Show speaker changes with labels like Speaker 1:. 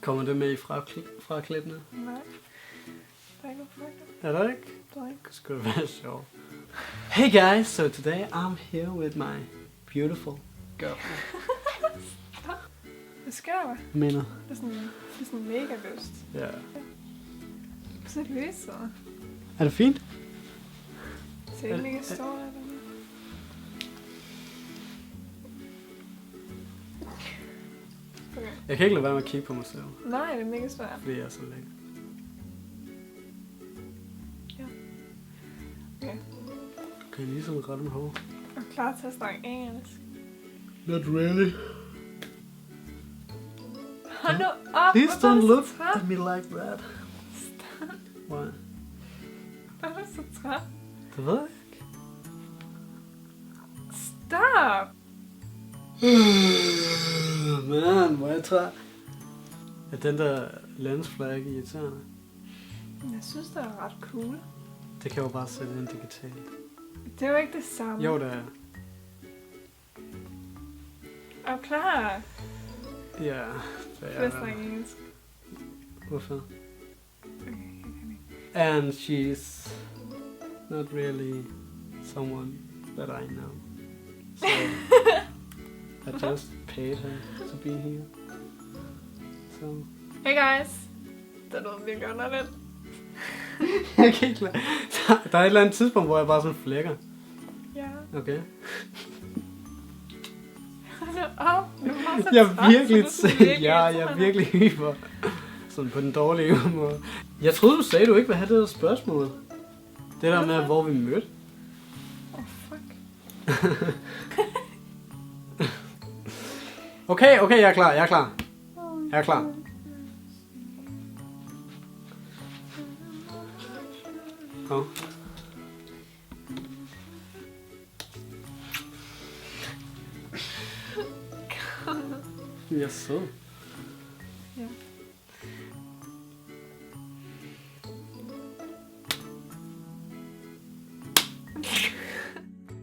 Speaker 1: Kommer det med i fra klippene?
Speaker 2: Nej. Der er ikke noget fuck.
Speaker 1: Er der ikke?
Speaker 2: Der er ikke.
Speaker 1: Det skulle være sjovt. Hey guys, so today I'm here with my beautiful girlfriend.
Speaker 2: Hvad sker der?
Speaker 1: Mener?
Speaker 2: Det er sådan mega lyst.
Speaker 1: Ja.
Speaker 2: Så løs så.
Speaker 1: Er det fint?
Speaker 2: Så ikke mega stor af det. Okay.
Speaker 1: Jeg kan ikke lade være med at kigge på mig selv,
Speaker 2: Nej, det er mega svært.
Speaker 1: fordi jeg er så lækker.
Speaker 2: Ja. Okay.
Speaker 1: Kan jeg lige sådan rette med hår?
Speaker 2: Er du klar til at snakke engelsk?
Speaker 1: Not really.
Speaker 2: Hold nu op!
Speaker 1: Please
Speaker 2: hvorfor er
Speaker 1: don't
Speaker 2: du
Speaker 1: look
Speaker 2: så træt?
Speaker 1: at me like that.
Speaker 2: Stop.
Speaker 1: Why?
Speaker 2: Hvorfor er du så træt?
Speaker 1: Det ved jeg ikke.
Speaker 2: Stop!
Speaker 1: Man, hvor er jeg træt. Er den der lensflag irriterende?
Speaker 2: Jeg synes, det er ret cool.
Speaker 1: Det kan jeg jo bare sætte ind digitalt.
Speaker 2: Det er jo ikke det samme.
Speaker 1: Jo, det er.
Speaker 2: Er du klar
Speaker 1: Ja, det
Speaker 2: til
Speaker 1: er
Speaker 2: at snakke engelsk?
Speaker 1: Hvorfor?
Speaker 2: Okay, jeg kan ikke.
Speaker 1: And she's not really someone that I know. So I just paid her to be here. So
Speaker 2: Hey guys! Det lød virkelig underligt.
Speaker 1: jeg kan ikke lade. Der er et eller andet tidspunkt, hvor jeg bare sådan flækker.
Speaker 2: Ja.
Speaker 1: Okay.
Speaker 2: Hold nu op! Du var så
Speaker 1: Jeg er
Speaker 2: træt,
Speaker 1: virkelig
Speaker 2: så du virkelig
Speaker 1: jeg er virkelig hyper. Sådan på den dårlige måde. Jeg troede, du sagde, du ikke ville have det der spørgsmål. Det der med, hvor vi mødte.
Speaker 2: Oh fuck.
Speaker 1: Okay, jeg er klar. Jeg er klar. Kom. Jeg er sød.
Speaker 2: Ja.